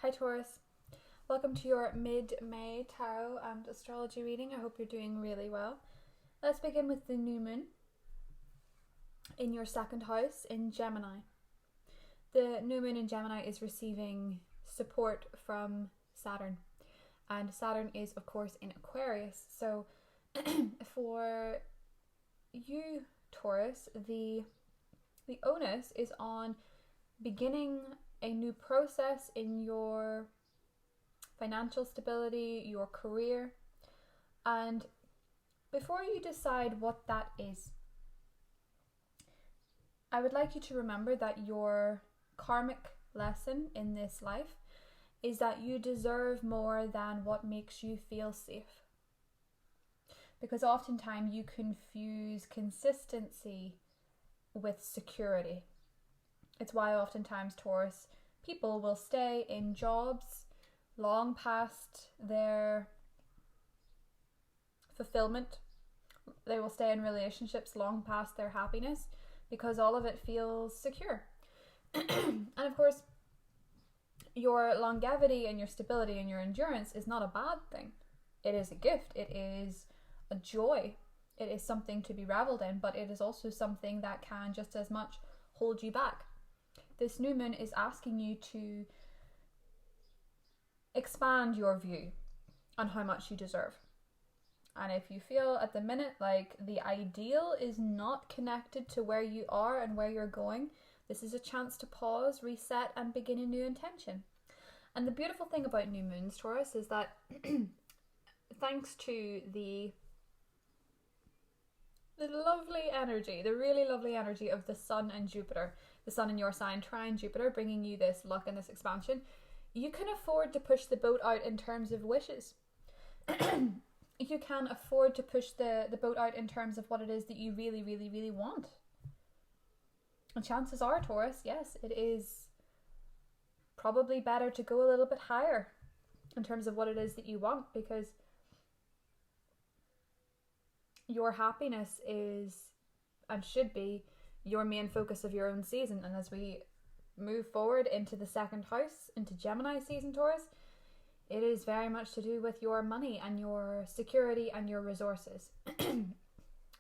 Hi Taurus, welcome to your mid-May tarot and astrology reading. I hope you're doing really well. Let's begin with the new moon in your second house in Gemini. The new moon in Gemini is receiving support from Saturn, and Saturn is of course in Aquarius. So for you Taurus, the onus is on beginning a new process in your financial stability, your career. And before you decide what that is, I would like you to remember that your karmic lesson in this life is that you deserve more than what makes you feel safe. Because oftentimes you confuse consistency with security. It's why oftentimes Taurus people will stay in jobs long past their fulfillment. They will stay in relationships long past their happiness because all of it feels secure. And of course, your longevity and your stability and your endurance is not a bad thing. It is a gift. It is a joy. It is something to be reveled in, but it is also something that can just as much hold you back. This new moon is asking you to expand your view on how much you deserve. And if you feel at the minute like the ideal is not connected to where you are and where you're going, this is a chance to pause, reset, and begin a new intention. And the beautiful thing about new moons, Taurus, is that thanks to the lovely energy, the really lovely energy of the Sun and Jupiter, the Sun in your sign trine Jupiter, bringing you this luck and this expansion, you can afford to push the boat out in terms of wishes. You can afford to push the boat out in terms of what it is that you really, really, really want. And chances are, Taurus, yes, it is probably better to go a little bit higher in terms of what it is that you want, because your happiness is and should be your main focus of your own season. And as we move forward into the second house, into Gemini season, Taurus, it is very much to do with your money and your security and your resources,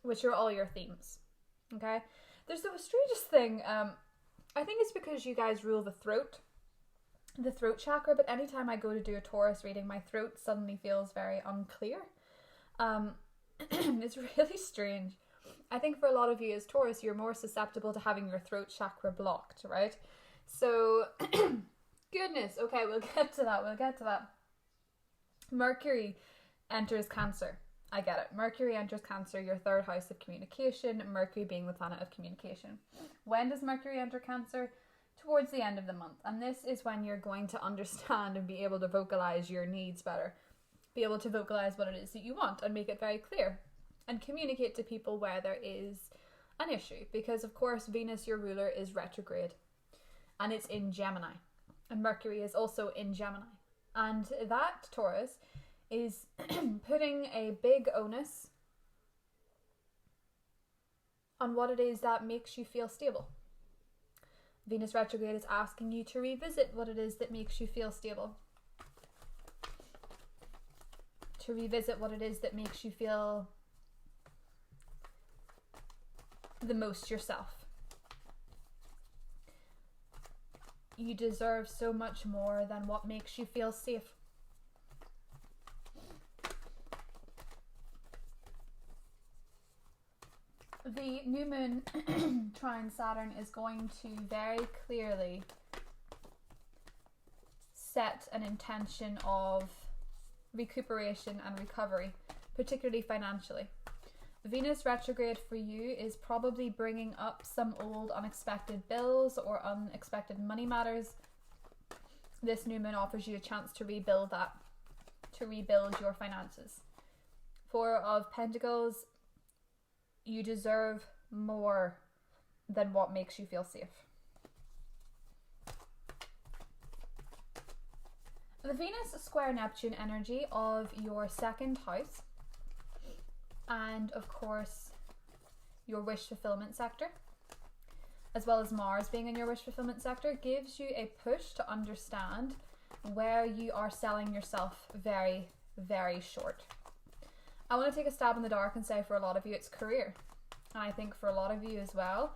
which are all your themes. Okay? There's the strangest thing, I think it's because you guys rule the throat chakra, but anytime I go to do a Taurus reading, my throat suddenly feels very unclear. It's really strange. I think for a lot of you as Taurus, you're more susceptible to having your throat chakra blocked, right? So, goodness, okay, we'll get to that. Mercury enters Cancer. I get it. Mercury enters Cancer, your third house of communication, Mercury being the planet of communication. When does Mercury enter Cancer? Towards the end of the month. And this is when you're going to understand and be able to vocalize your needs better. Be able to vocalize what it is that you want and make it very clear. And communicate to people where there is an issue. Because, of course, Venus, your ruler, is retrograde. And it's in Gemini. And Mercury is also in Gemini. And that, Taurus, is putting a big onus on what it is that makes you feel stable. Venus retrograde is asking you to revisit what it is that makes you feel stable. To revisit what it is that makes you feel the most yourself. You deserve so much more than what makes you feel safe. The new moon trine Saturn is going to very clearly set an intention of recuperation and recovery, particularly financially. Venus retrograde for you is probably bringing up some old unexpected bills or unexpected money matters. This new moon offers you a chance to rebuild that, to rebuild your finances. Four of Pentacles, you deserve more than what makes you feel safe. The Venus square Neptune energy of your second house, and of course your wish fulfillment sector, as well as Mars being in your wish fulfillment sector, gives you a push to understand where you are selling yourself very, very short. I want to take a stab in the dark and say for a lot of you it's career. And I think for a lot of you as well,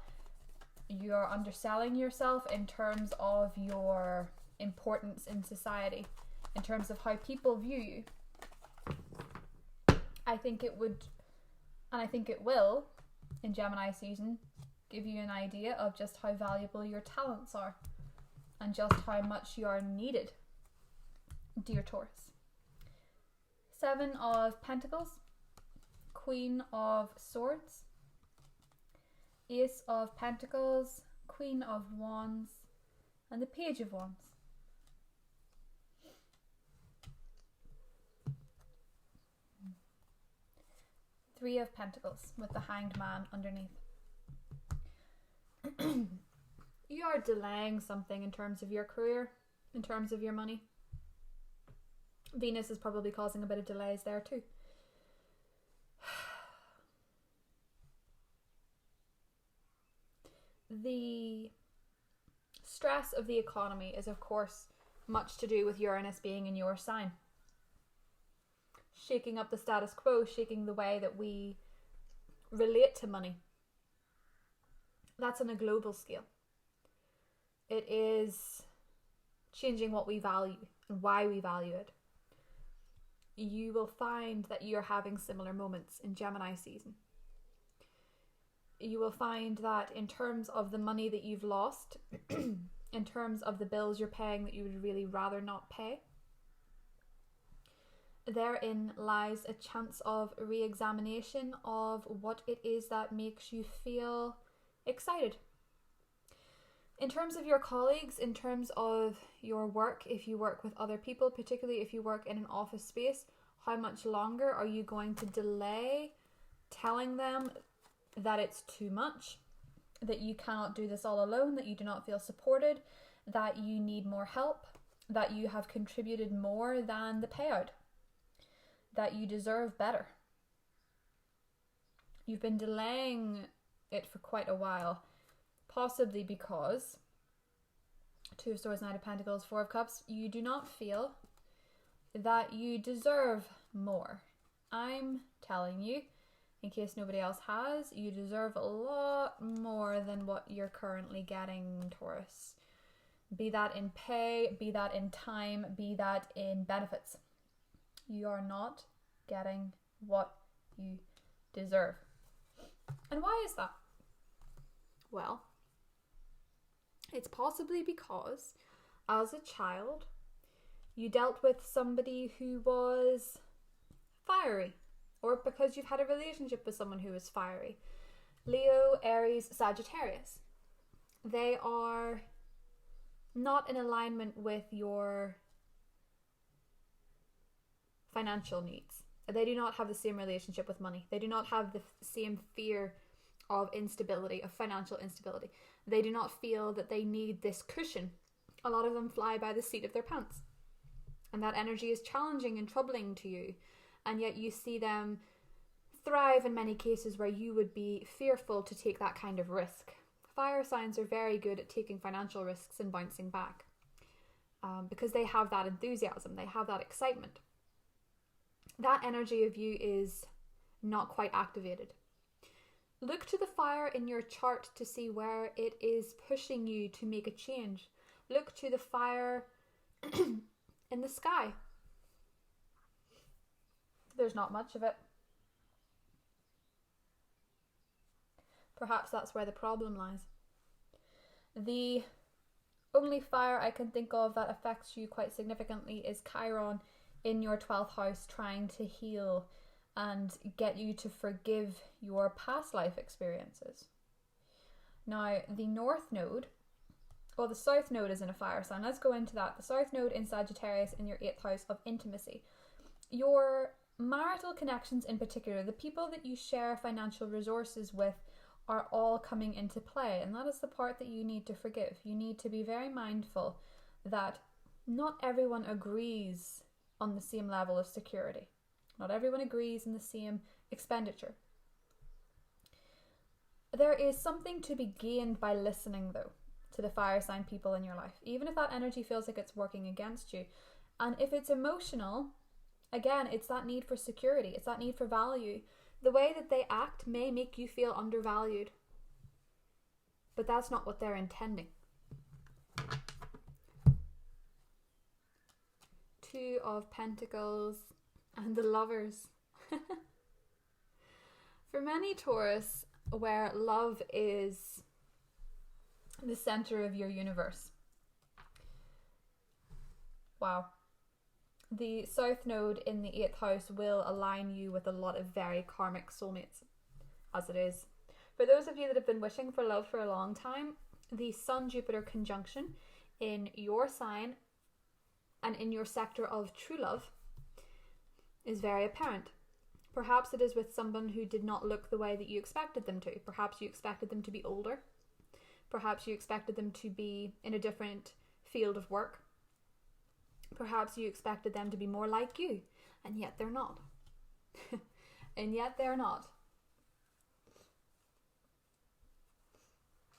you're underselling yourself in terms of your importance in society, in terms of how people view you. I think it would, and I think it will, in Gemini season, give you an idea of just how valuable your talents are and just how much you are needed, dear Taurus. 7 of Pentacles, Queen of Swords, Ace of Pentacles, Queen of Wands, and the Page of Wands. Three of Pentacles with the Hanged Man underneath. You are delaying something in terms of your career, in terms of your money. Venus is probably causing a bit of delays there too. The stress of the economy is, of course, much to do with Uranus being in your sign. Shaking up the status quo, shaking the way that we relate to money. That's on a global scale. It is changing what we value and why we value it. You will find that you're having similar moments in Gemini season. You will find that in terms of the money that you've lost, in terms of the bills you're paying that you would really rather not pay, therein lies a chance of re-examination of what it is that makes you feel excited. In terms of your colleagues, in terms of your work, if you work with other people, particularly if you work in an office space, how much longer are you going to delay telling them that it's too much, that you cannot do this all alone, that you do not feel supported, that you need more help, that you have contributed more than the payout, that you deserve better? You've been delaying it for quite a while, possibly because 2 of Swords, Knight of Pentacles, 4 of Cups, you do not feel that you deserve more. I'm telling you, in case nobody else has, you deserve a lot more than what you're currently getting, Taurus. Be that in pay, be that in time, be that in benefits. You are not getting what you deserve. And why is that? Well, it's possibly because as a child you dealt with somebody who was fiery, or because you've had a relationship with someone who is fiery. Leo, Aries, Sagittarius. They are not in alignment with your financial needs. They do not have the same relationship with money. They do not have the same fear of instability, of financial instability. They do not feel that they need this cushion. A lot of them fly by the seat of their pants. And that energy is challenging and troubling to you. And yet you see them thrive in many cases where you would be fearful to take that kind of risk. Fire signs are very good at taking financial risks and bouncing back. Because they have that enthusiasm, they have that excitement. That energy of you is not quite activated. Look to the fire in your chart to see where it is pushing you to make a change. Look to the fire in the sky. There's not much of it. Perhaps that's where the problem lies. The only fire I can think of that affects you quite significantly is Chiron in your 12th house, trying to heal and get you to forgive your past life experiences. Now, the North Node, or the South Node, is in a fire sign. Let's go into that. The South Node in Sagittarius in your 8th house of intimacy. Your marital connections in particular, the people that you share financial resources with, are all coming into play, and that is the part that you need to forgive. You need to be very mindful that not everyone agrees on the same level of security. Not everyone agrees in the same expenditure. There is something to be gained by listening, though. to the fire sign people in your life, even if that energy feels like it's working against you. And if it's emotional, again, it's that need for security, it's that need for value. The way that they act may make you feel undervalued, but that's not what they're intending. Two of Pentacles and the Lovers. For many Taurus, where love is the center of your universe. Wow. The South Node in the 8th house will align you with a lot of very karmic soulmates, as it is. For those of you that have been wishing for love for a long time, the Sun-Jupiter conjunction in your sign and in your sector of true love is very apparent. Perhaps it is with someone who did not look the way that you expected them to. Perhaps you expected them to be older. Perhaps you expected them to be in a different field of work. Perhaps you expected them to be more like you, and yet they're not. And yet they're not.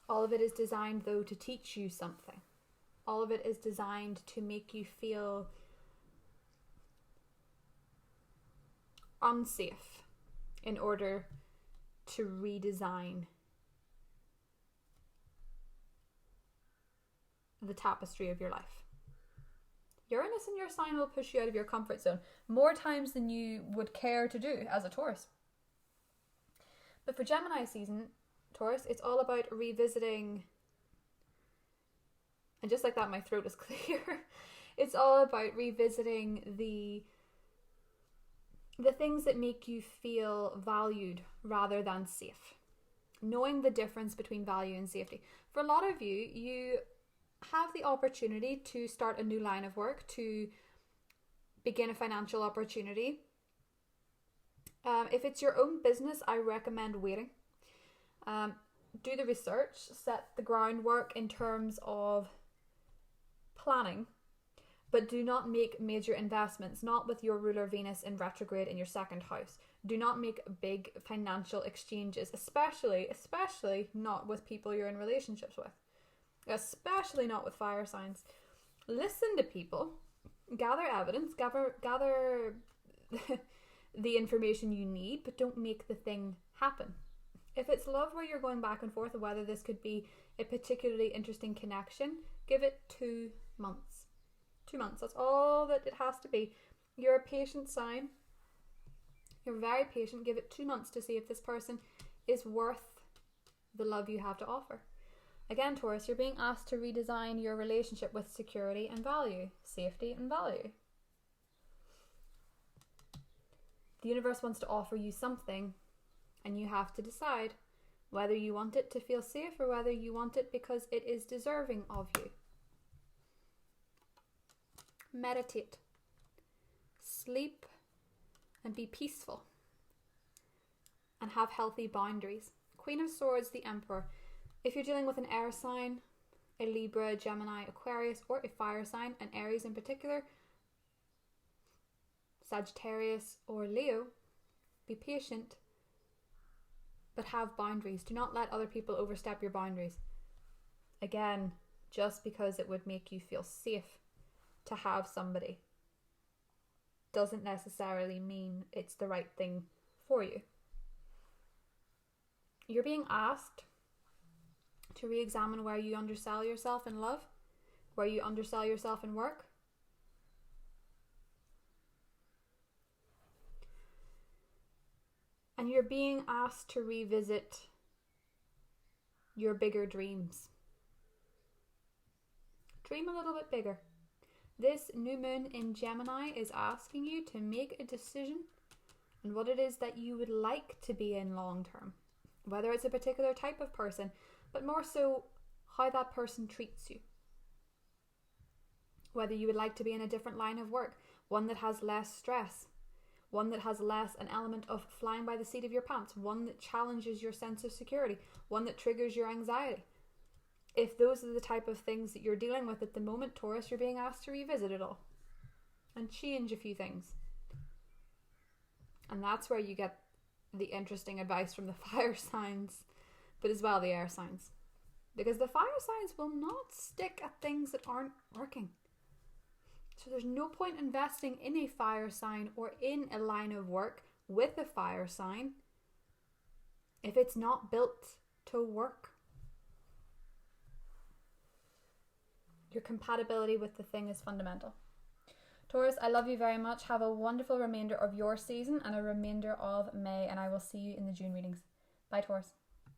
All of it is designed, though, to teach you something. All of it is designed to make you feel unsafe in order to redesign the tapestry of your life. Uranus in your sign will push you out of your comfort zone more times than you would care to do as a Taurus. But for Gemini season, Taurus, it's all about revisiting, and just like that my throat is clear. It's all about revisiting the things that make you feel valued rather than safe. Knowing the difference between value and safety. For a lot of you, you have the opportunity to start a new line of work, to begin a financial opportunity. If it's your own business, I recommend waiting. Do the research, set the groundwork in terms of planning, but do not make major investments, not with your ruler Venus in retrograde in your 2nd house. Do not make big financial exchanges, especially not with people you're in relationships with. Especially not with fire signs. Listen to people, gather evidence, gather the information you need, but don't make the thing happen. If it's love where you're going back and forth of whether this could be a particularly interesting connection, give it 2 months. 2 months, that's all that it has to be. You're a patient sign. You're very patient. Give it 2 months to see if this person is worth the love you have to offer. Again, Taurus, you're being asked to redesign your relationship with security and value, safety and value. The universe wants to offer you something, and you have to decide whether you want it to feel safe or whether you want it because it is deserving of you. Meditate, sleep, and be peaceful, and have healthy boundaries. Queen of Swords, the Emperor. If you're dealing with an air sign, a Libra, Gemini, Aquarius, or a fire sign, an Aries in particular, Sagittarius or Leo, be patient, but have boundaries. Do not let other people overstep your boundaries. Again, just because it would make you feel safe to have somebody doesn't necessarily mean it's the right thing for you. You're being asked to re-examine where you undersell yourself in love, where you undersell yourself in work. And you're being asked to revisit your bigger dreams. Dream a little bit bigger. This new moon in Gemini is asking you to make a decision on what it is that you would like to be in long term. Whether it's a particular type of person, but more so how that person treats you. Whether you would like to be in a different line of work, one that has less stress, one that has less an element of flying by the seat of your pants, one that challenges your sense of security, one that triggers your anxiety. If those are the type of things that you're dealing with at the moment, Taurus, you're being asked to revisit it all and change a few things. And that's where you get the interesting advice from the fire signs, but as well the air signs. because the fire signs will not stick at things that aren't working. So there's no point investing in a fire sign or in a line of work with a fire sign if it's not built to work. Your compatibility with the thing is fundamental. Taurus, I love you very much. Have a wonderful remainder of your season and a remainder of May, and I will see you in the June readings. Bye, Taurus.